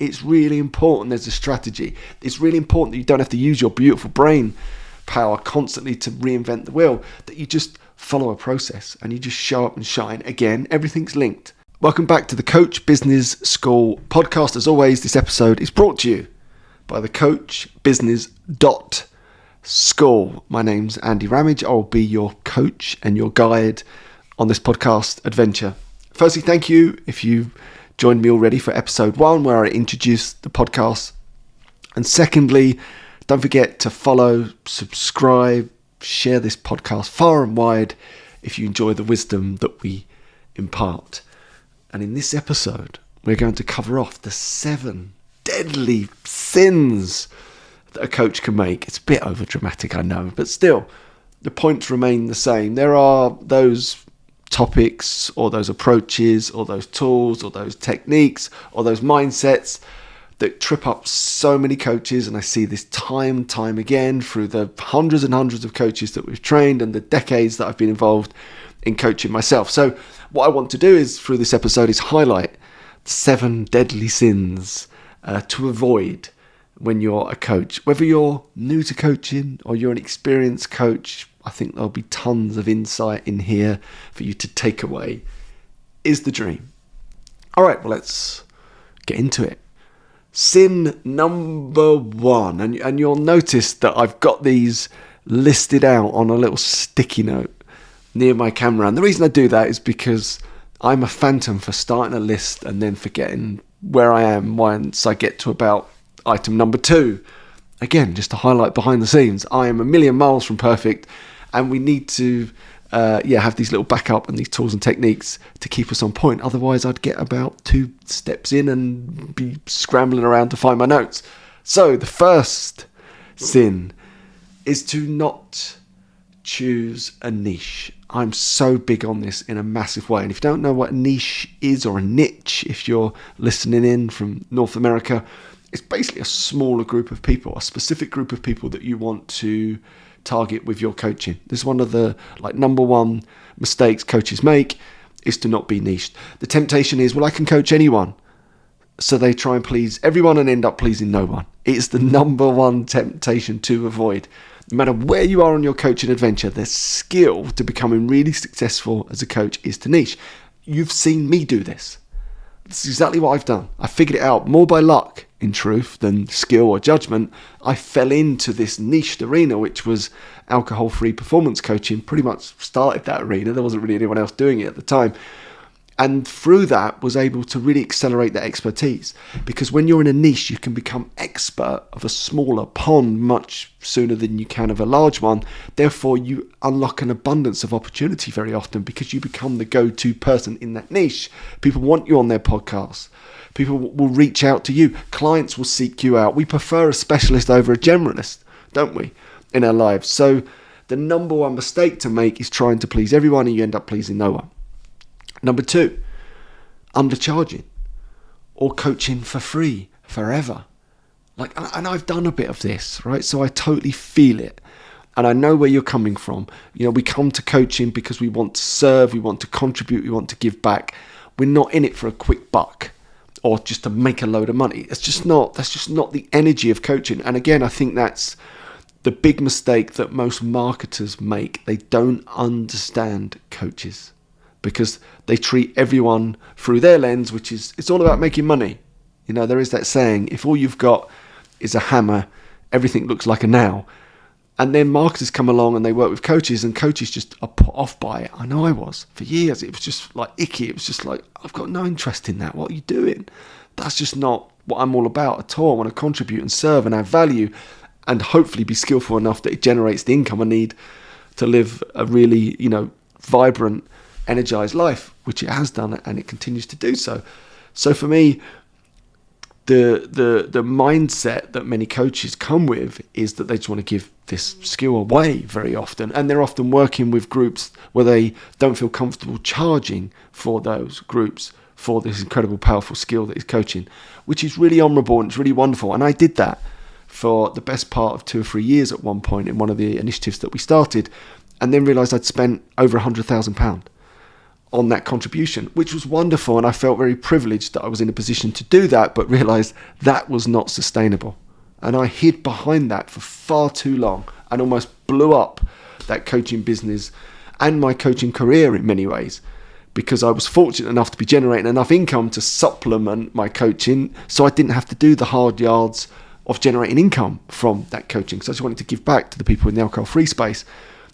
It's really important there's a strategy. It's really important that you don't have to use your beautiful brain power constantly to reinvent the wheel, that you just follow a process and you just show up and shine. Again, everything's linked. Welcome back to the Coach Business School podcast. As always, this episode is brought to you by the Coach Business School. My name's Andy Ramage. I'll be your coach and your guide on this podcast adventure. Firstly, thank you if you've joined me already for episode 1, where I introduced the podcast. And secondly, don't forget to follow, subscribe, share this podcast far and wide if you enjoy the wisdom that we impart. And in this episode, we're going to cover off the 7 deadly sins that a coach can make. It's a bit over dramatic, I know, but still, the points remain the same. There are those topics or those approaches or those tools or those techniques or those mindsets that trip up so many coaches, and I see this time and time again through the hundreds and hundreds of coaches that we've trained and the decades that I've been involved in coaching myself. So what I want to do is, through this episode, is highlight 7 deadly sins to avoid when you're a coach. Whether you're new to coaching or you're an experienced coach, I think there'll be tons of insight in here for you to take away. Is the dream. All right, well, let's get into it. Sin number 1, and you'll notice that I've got these listed out on a little sticky note near my camera. And the reason I do that is because I'm a phantom for starting a list and then forgetting where I am once I get to about item number 2. Again, just to highlight behind the scenes, I am a million miles from perfect, and we need to have these little backup and these tools and techniques to keep us on point. Otherwise, I'd get about 2 steps in and be scrambling around to find my notes. So the first sin is to not choose a niche. I'm so big on this in a massive way. And if you don't know what a niche is, or a niche, if you're listening in from North America, it's basically a smaller group of people, a specific group of people that you want to target with your coaching. This is one of the number 1 mistakes coaches make, is to not be niched. The temptation is, well, I can coach anyone. So they try and please everyone and end up pleasing no one. It's the number 1 temptation to avoid. No matter where you are on your coaching adventure, the skill to becoming really successful as a coach is to niche. You've seen me do this. This is exactly what I've done. I figured it out more by luck, in truth, than skill or judgment. I fell into this niched arena, which was alcohol-free performance coaching. Pretty much started that arena. There wasn't really anyone else doing it at the time. And through that, was able to really accelerate that expertise. Because when you're in a niche, you can become expert of a smaller pond much sooner than you can of a large one. Therefore, you unlock an abundance of opportunity very often, because you become the go-to person in that niche. People want you on their podcasts. People will reach out to you. Clients will seek you out. We prefer a specialist over a generalist, don't we, in our lives? So the number 1 mistake to make is trying to please everyone, and you end up pleasing no one. Number 2, undercharging or coaching for free forever. And I've done a bit of this, right? So I totally feel it. And I know where you're coming from. You know, we come to coaching because we want to serve, we want to contribute, we want to give back. We're not in it for a quick buck or just to make a load of money. That's just not the energy of coaching. And again, I think that's the big mistake that most marketers make. They don't understand coaches, because they treat everyone through their lens, which is, it's all about making money. You know, there is that saying, if all you've got is a hammer, everything looks like a nail. And then marketers come along and they work with coaches, and coaches just are put off by it. I know I was. For years, it was just like icky. It was just like, I've got no interest in that. What are you doing? That's just not what I'm all about at all. I want to contribute and serve and add value, and hopefully be skillful enough that it generates the income I need to live a really, vibrant, energized life, which it has done, and it continues to do so. So for me, the mindset that many coaches come with is that they just want to give this skill away very often, and they're often working with groups where they don't feel comfortable charging for those groups for this incredible, powerful skill that is coaching, which is really honorable and it's really wonderful. And I did that for the best part of 2 or 3 years at one point in one of the initiatives that we started, and then realised I'd spent over £100,000 on that contribution, which was wonderful. And I felt very privileged that I was in a position to do that, but realized that was not sustainable. And I hid behind that for far too long and almost blew up that coaching business and my coaching career in many ways, because I was fortunate enough to be generating enough income to supplement my coaching, so I didn't have to do the hard yards of generating income from that coaching. So I just wanted to give back to the people in the alcohol-free space.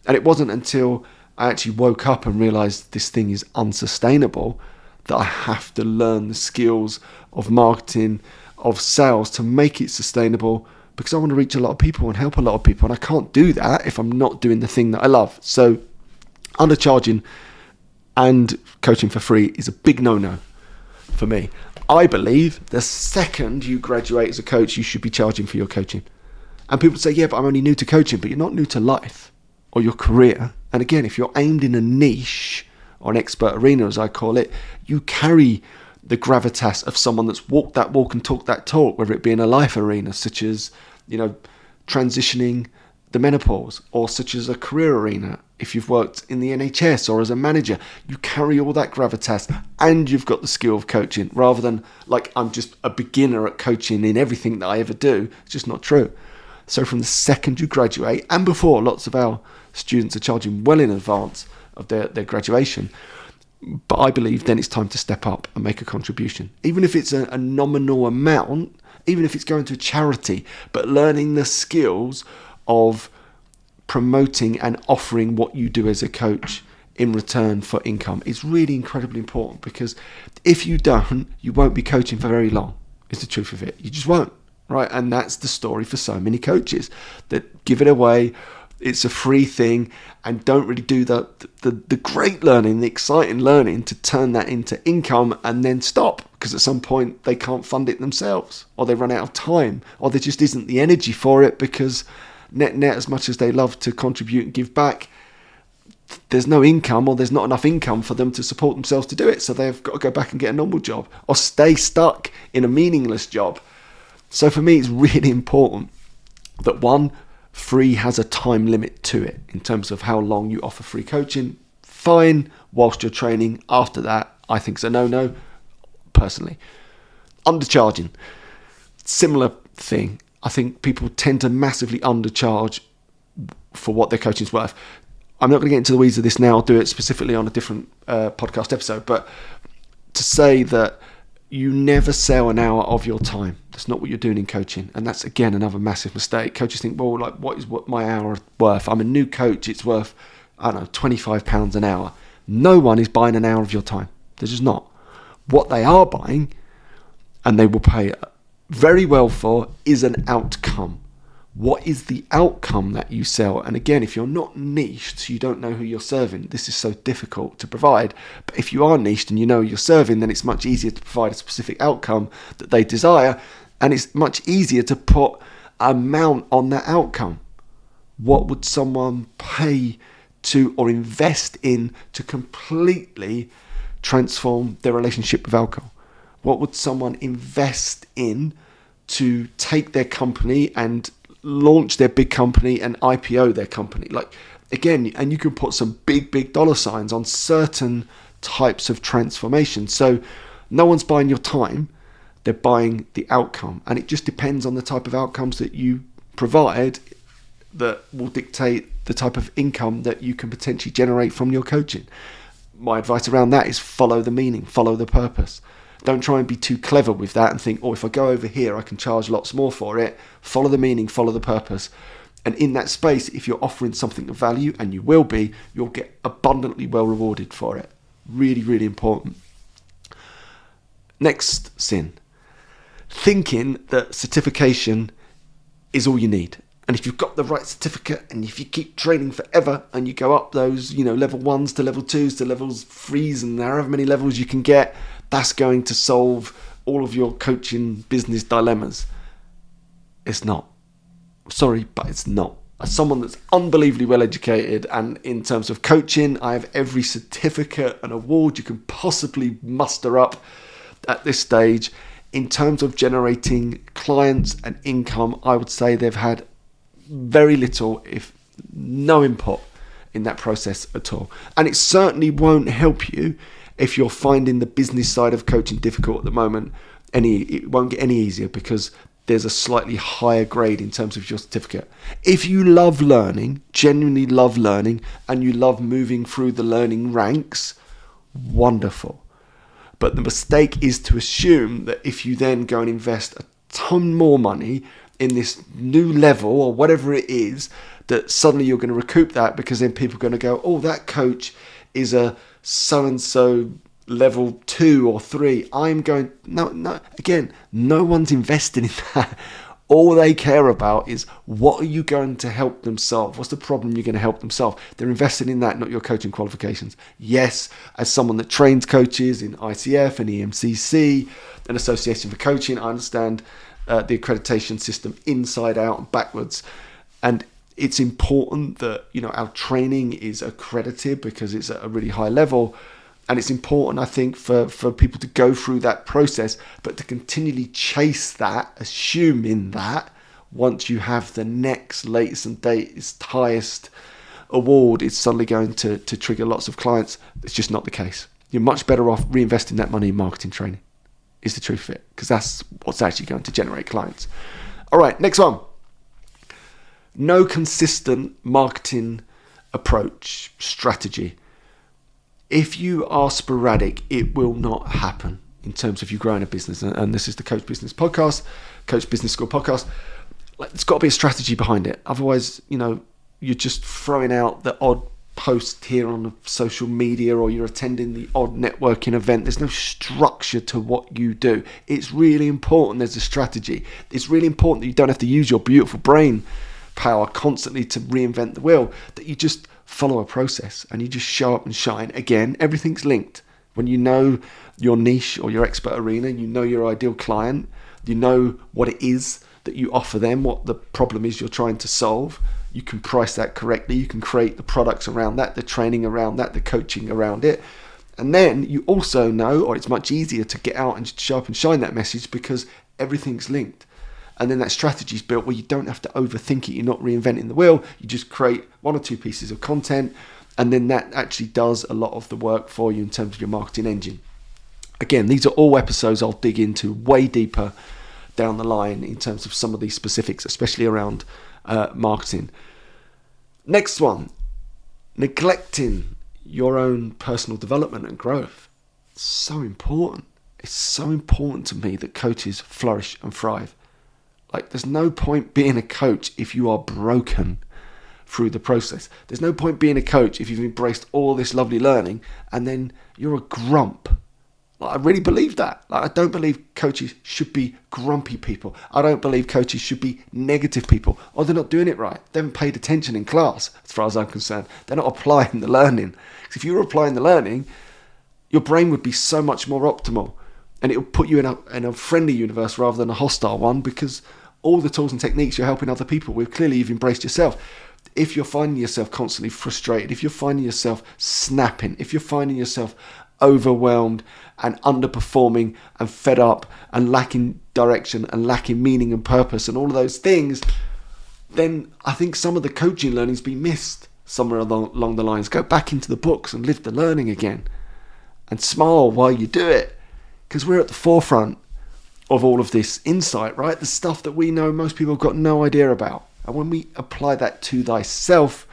And it wasn't until I actually woke up and realized this thing is unsustainable that I have to learn the skills of marketing, of sales to make it sustainable, because I want to reach a lot of people and help a lot of people. And I can't do that if I'm not doing the thing that I love. So undercharging and coaching for free is a big no-no for me. I believe the second you graduate as a coach, you should be charging for your coaching. And people say, yeah, but I'm only new to coaching. But you're not new to life or your career. And again, if you're aimed in a niche or an expert arena, as I call it, you carry the gravitas of someone that's walked that walk and talked that talk, whether it be in a life arena, such as, transitioning the menopause, or such as a career arena. If you've worked in the NHS or as a manager, you carry all that gravitas and you've got the skill of coaching, rather than like, I'm just a beginner at coaching in everything that I ever do. It's just not true. So from the second you graduate, and before, lots of our students are charging well in advance of their graduation. But I believe then it's time to step up and make a contribution. Even if it's a nominal amount, even if it's going to a charity, but learning the skills of promoting and offering what you do as a coach in return for income is really incredibly important, because if you don't, you won't be coaching for very long, is the truth of it. You just won't, right? And that's the story for so many coaches that give it away. It's a free thing and don't really do the great learning, the exciting learning to turn that into income, and then stop because at some point they can't fund it themselves, or they run out of time, or there just isn't the energy for it, because net, as much as they love to contribute and give back, there's no income, or there's not enough income for them to support themselves to do it. So they've got to go back and get a normal job or stay stuck in a meaningless job. So for me, it's really important that one, free has a time limit to it in terms of how long you offer free coaching. Fine, whilst you're training. After that, I think it's a no-no, personally. Undercharging, similar thing. I think people tend to massively undercharge for what their coaching's worth. I'm not going to get into the weeds of this now. I'll do it specifically on a different podcast episode. But to say that you never sell an hour of your time, that's not what you're doing in coaching. And that's, again, another massive mistake. Coaches think, well, like, what is my hour worth? I'm a new coach. It's worth, I don't know, £25 an hour. No one is buying an hour of your time. They're just not. What they are buying, and they will pay very well for, is an outcome. What is the outcome that you sell? And again, if you're not niched, so you don't know who you're serving, this is so difficult to provide. But if you are niched and you know who you're serving, then it's much easier to provide a specific outcome that they desire. And it's much easier to put an amount on that outcome. What would someone pay to or invest in to completely transform their relationship with alcohol? What would someone invest in to take their company and launch their big company and IPO their company? Like, again, and you can put some big dollar signs on certain types of transformation. So no one's buying your time, they're buying the outcome. And it just depends on the type of outcomes that you provide that will dictate the type of income that you can potentially generate from your coaching. My advice around that is follow the meaning, follow the purpose. Don't try and be too clever with that and think, oh, if I go over here, I can charge lots more for it. Follow the meaning, follow the purpose. And in that space, if you're offering something of value, and you will be, you'll get abundantly well rewarded for it. Really, really important. Next sin. Thinking that certification is all you need. And if you've got the right certificate, and if you keep training forever and you go up those, level 1s to level 2s to levels 3s and however many levels you can get, that's going to solve all of your coaching business dilemmas. It's not. Sorry, but it's not. As someone that's unbelievably well educated, and in terms of coaching, I have every certificate and award you can possibly muster up at this stage. In terms of generating clients and income, I would say they've had very little, if no input in that process at all. And it certainly won't help you if you're finding the business side of coaching difficult at the moment, it won't get any easier because there's a slightly higher grade in terms of your certificate. If you love learning, genuinely love learning, and you love moving through the learning ranks, wonderful. But the mistake is to assume that if you then go and invest a ton more money in this new level or whatever it is, that suddenly you're going to recoup that, because then people are going to go, oh, that coach is a so-and-so level 2 or 3. No, again, no one's invested in that. All they care about is, what are you going to help them solve? What's the problem you're going to help them solve? They're invested in that, not your coaching qualifications. Yes, as someone that trains coaches in ICF and EMCC, an association for coaching, I understand the accreditation system inside out and backwards. And it's important that, our training is accredited because it's at a really high level. And it's important, I think, for people to go through that process, but to continually chase that, assuming that once you have the next latest and highest award, it's suddenly going to trigger lots of clients. It's just not the case. You're much better off reinvesting that money in marketing training, is the truth of it, because that's what's actually going to generate clients. All right, next one. No consistent marketing approach, strategy. If you are sporadic, it will not happen in terms of you growing a business. And this is the Coach Business Podcast, Coach Business School Podcast. There's got to be a strategy behind it. Otherwise, you're just throwing out the odd post here on social media, or you're attending the odd networking event. There's no structure to what you do. It's really important there's a strategy. It's really important that you don't have to use your beautiful brain power constantly to reinvent the wheel, that you just follow a process and you just show up and shine. Again, everything's linked. When you know your niche or your expert arena, you know your ideal client, you know what it is that you offer them, what the problem is you're trying to solve, you can price that correctly, you can create the products around that, the training around that, the coaching around it. And then you also know, or it's much easier to get out and show up and shine that message because everything's linked. And then that strategy is built where you don't have to overthink it. You're not reinventing the wheel. You just create 1 or 2 pieces of content, and then that actually does a lot of the work for you in terms of your marketing engine. Again, these are all episodes I'll dig into way deeper down the line in terms of some of these specifics, especially around marketing. Next one, neglecting your own personal development and growth. It's so important. It's so important to me that coaches flourish and thrive. There's no point being a coach if you are broken through the process. There's no point being a coach if you've embraced all this lovely learning and then you're a grump. I really believe that. I don't believe coaches should be grumpy people. I don't believe coaches should be negative people. Or they're not doing it right. They haven't paid attention in class, as far as I'm concerned. They're not applying the learning. Because if you were applying the learning, your brain would be so much more optimal. And it will put you in a friendly universe rather than a hostile one, because all the tools and techniques you're helping other people with, clearly you've embraced yourself. If you're finding yourself constantly frustrated, if you're finding yourself snapping, if you're finding yourself overwhelmed and underperforming and fed up and lacking direction and lacking meaning and purpose and all of those things, then I think some of the coaching learning's been missed somewhere along the lines. Go back into the books and live the learning again and smile while you do it, because we're at the forefront of all of this insight, right? The stuff that we know most people have got no idea about. And when we apply that to thyself,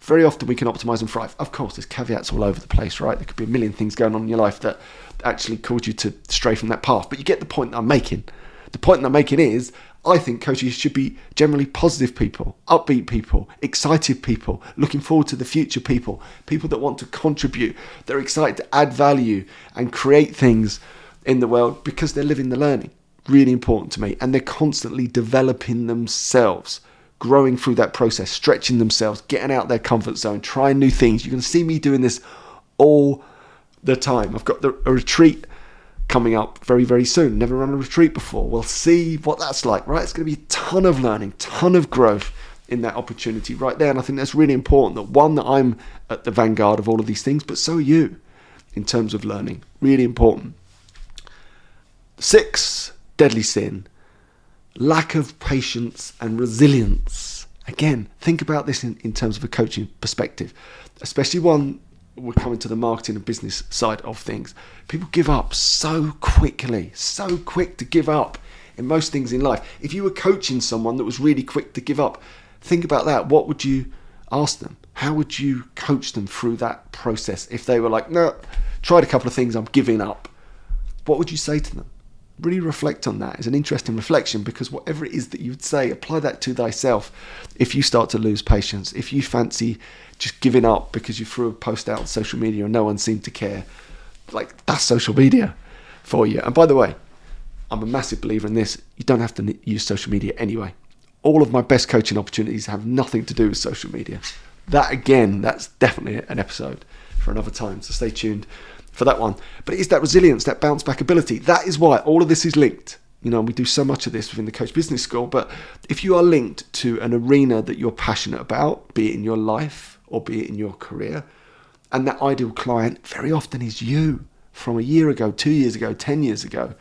very often we can optimize and thrive. Of course, there's caveats all over the place, right? There could be a million things going on in your life that actually cause you to stray from that path. But you get the point that I'm making. The point that I'm making is, I think coaches should be generally positive people, upbeat people, excited people, looking forward to the future people, people that want to contribute, they're excited to add value and create things in the world because they're living the learning. Really important to me. And they're constantly developing themselves, growing through that process, stretching themselves, getting out their comfort zone, trying new things. You can see me doing this all the time. I've got a retreat coming up very, very soon. Never run a retreat before. We'll see what that's like, right? It's going to be a ton of learning, ton of growth in that opportunity right there. And I think that's really important, that I'm at the vanguard of all of these things, but so are you in terms of learning. Really important. 6, deadly sin, lack of patience and resilience. Again, think about this in terms of a coaching perspective, especially one we're coming to the marketing and business side of things. People give up so quickly, so quick to give up in most things in life. If you were coaching someone that was really quick to give up, think about that. What would you ask them? How would you coach them through that process? If they were like, no, tried a couple of things, I'm giving up. What would you say to them? Really reflect on that. It's an interesting reflection, because whatever it is that you would say, apply that to thyself. If you start to lose patience, if you fancy just giving up because you threw a post out on social media and no one seemed to care, like, that's social media for you. And by the way, I'm a massive believer in this. You don't have to use social media anyway. All of my best coaching opportunities have nothing to do with social media. That, again, that's definitely an episode for another time, so stay tuned for that one. But it is that resilience, that bounce back ability. That is why all of this is linked. You know, we do so much of this within the Coach Business School, but if you are linked to an arena that you're passionate about, be it in your life or be it in your career, and that ideal client very often is you from a year ago, 2 years ago, 10 years ago,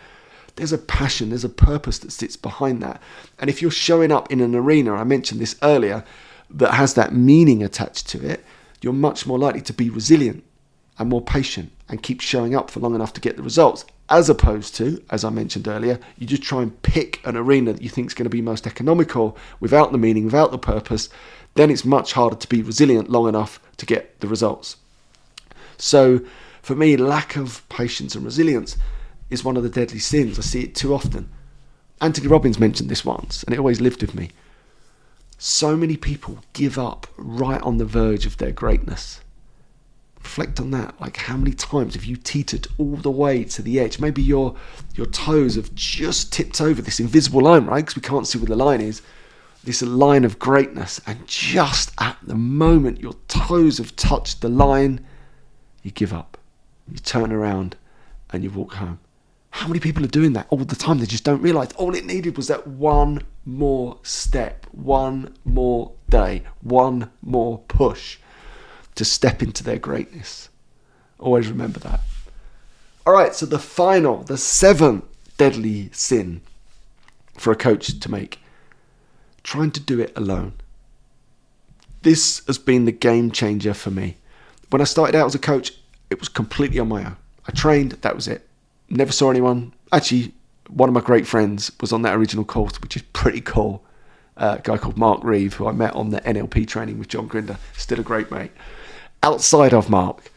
there's a passion, there's a purpose that sits behind that. And if you're showing up in an arena, I mentioned this earlier, that has that meaning attached to it, you're much more likely to be resilient and more patient and keep showing up for long enough to get the results, as opposed to, as I mentioned earlier, you just try and pick an arena that you think is going to be most economical without the meaning, without the purpose. Then it's much harder to be resilient long enough to get the results. So for me, lack of patience and resilience is one of the deadly sins. I see it too often. Anthony Robbins mentioned this once, and it always lived with me. So many people give up right on the verge of their greatness. Reflect on that. Like, how many times have you teetered all the way to the edge? Maybe your toes have just tipped over this invisible line, right? Because we can't see where the line is. This line of greatness. And just at the moment your toes have touched the line, you give up. You turn around and you walk home. How many people are doing that all the time? They just don't realise. All it needed was that one more step, one more day, one more push to step into their greatness. Always remember that. All right, so the seventh deadly sin for a coach to make, trying to do it alone. This has been the game changer for me. When I started out as a coach, it was completely on my own. I trained, that was it. Never saw anyone. Actually, one of my great friends was on that original course, which is pretty cool. A guy called Mark Reeve, who I met on the NLP training with John Grinder. Still a great mate. Outside of Mark,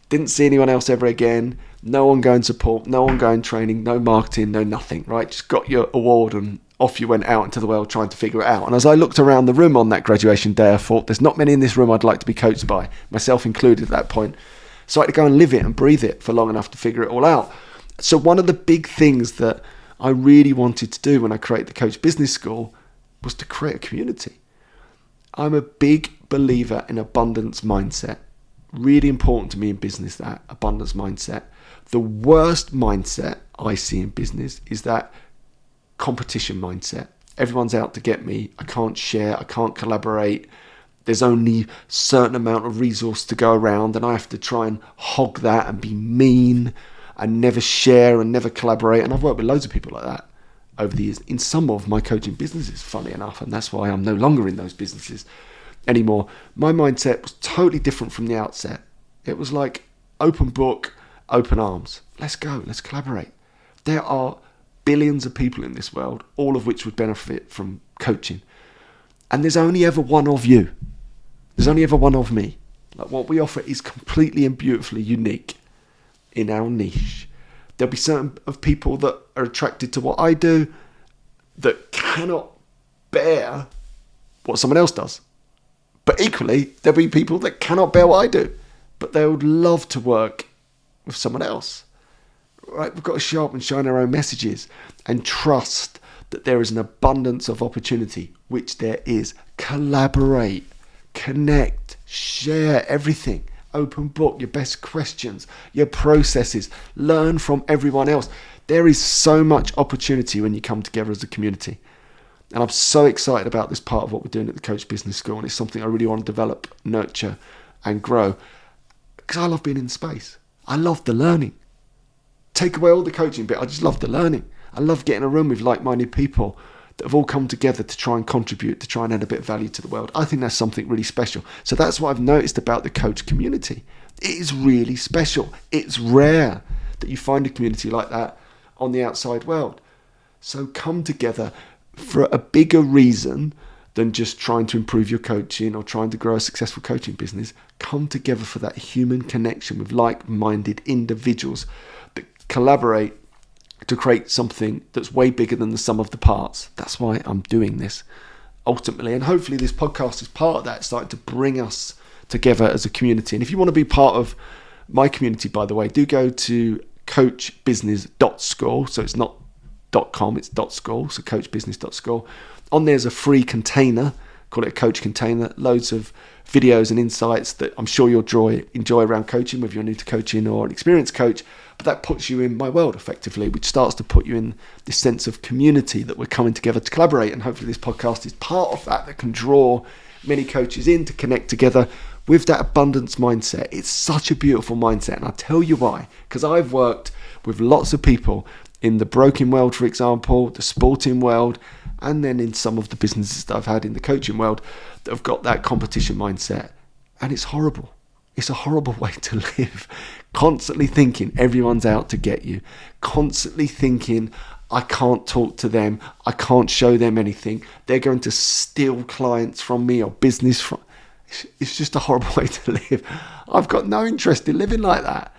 didn't see anyone else ever again. No ongoing support, no ongoing training, no marketing, no nothing, right? Just got your award and off you went out into the world trying to figure it out. And as I looked around the room on that graduation day, I thought, there's not many in this room I'd like to be coached by, myself included at that point. So I had to go and live it and breathe it for long enough to figure it all out. So one of the big things that I really wanted to do when I created the Coach Business School was to create a community. I'm a big believer in abundance mindset. Really important to me in business, that abundance mindset. The worst mindset I see in business is that competition mindset. Everyone's out to get me. I can't share. I can't collaborate. There's only a certain amount of resource to go around, and I have to try and hog that and be mean and never share and never collaborate. And I've worked with loads of people like that over the years in some of my coaching businesses, funny enough, and that's why I'm no longer in those businesses anymore. My mindset was totally different from the outset. It was like open book, open arms. Let's go, let's collaborate. There are billions of people in this world, all of which would benefit from coaching. And there's only ever one of you. There's only ever one of me. Like, what we offer is completely and beautifully unique in our niche. There'll be certain of people that are attracted to what I do that cannot bear what someone else does. But equally, there'll be people that cannot bear what I do, but they would love to work with someone else. Right? We've got to show up and shine our own messages and trust that there is an abundance of opportunity, which there is. Collaborate, connect, share everything. Open book, your best questions, your processes, learn from everyone else. There is so much opportunity when you come together as a community. And I'm so excited about this part of what we're doing at the Coach Business School. And it's something I really want to develop, nurture and grow. Because I love being in space. I love the learning. Take away all the coaching bit, I just love the learning. I love getting in a room with like-minded people that have all come together to try and contribute, to try and add a bit of value to the world. I think that's something really special. So that's what I've noticed about the coach community. It is really special. It's rare that you find a community like that on the outside world. So come together for a bigger reason than just trying to improve your coaching or trying to grow a successful coaching business. Come together for that human connection with like-minded individuals that collaborate to create something that's way bigger than the sum of the parts. That's why I'm doing this ultimately. And hopefully this podcast is part of that, starting to bring us together as a community. And if you want to be part of my community, by the way, do go to coachbusiness.school. So it's not .com, it's .school. So coachbusiness.school. On there's a free container, call it a coach container, loads of videos and insights that I'm sure you'll enjoy around coaching, whether you're new to coaching or an experienced coach. But that puts you in my world effectively, which starts to put you in this sense of community that we're coming together to collaborate. And hopefully this podcast is part of that can draw many coaches in to connect together with that abundance mindset. It's such a beautiful mindset. And I'll tell you why, because I've worked with lots of people in the broking world, for example, the sporting world, and then in some of the businesses that I've had in the coaching world that have got that competition mindset. And it's horrible. It's a horrible way to live. Constantly thinking everyone's out to get you. Constantly thinking, I can't talk to them. I can't show them anything. They're going to steal clients from me or business from. It's just a horrible way to live. I've got no interest in living like that.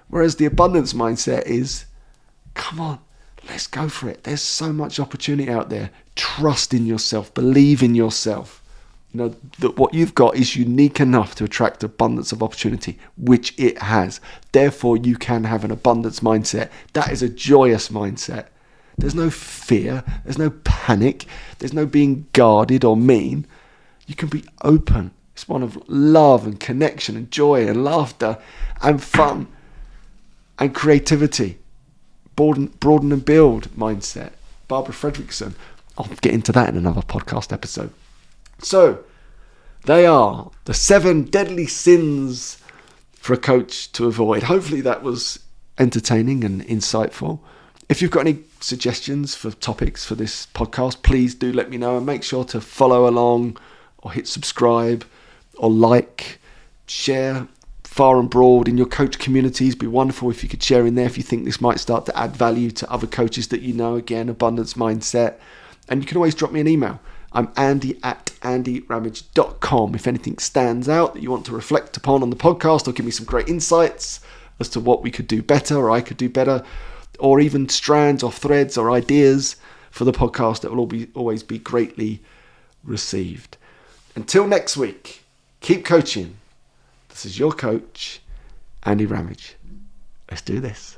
Whereas the abundance mindset is, come on, let's go for it. There's so much opportunity out there. Trust in yourself. Believe in yourself. You know, that what you've got is unique enough to attract abundance of opportunity, which it has. Therefore, you can have an abundance mindset. That is a joyous mindset. There's no fear. There's no panic. There's no being guarded or mean. You can be open. It's one of love and connection and joy and laughter and fun and creativity. Broaden and build mindset. Barbara Fredrickson. I'll get into that in another podcast episode. So, they are the 7 deadly sins for a coach to avoid. Hopefully that was entertaining and insightful. If you've got any suggestions for topics for this podcast, please do let me know, and make sure to follow along or hit subscribe or like, share far and broad in your coach communities. It'd be wonderful if you could share in there if you think this might start to add value to other coaches that you know. Again, abundance mindset. And you can always drop me an email. I'm andy@andyramage.com. If anything stands out that you want to reflect upon on the podcast or give me some great insights as to what we could do better or I could do better, or even strands or threads or ideas for the podcast, that will always be greatly received. Until next week, keep coaching. This is your coach, Andy Ramage. Let's do this.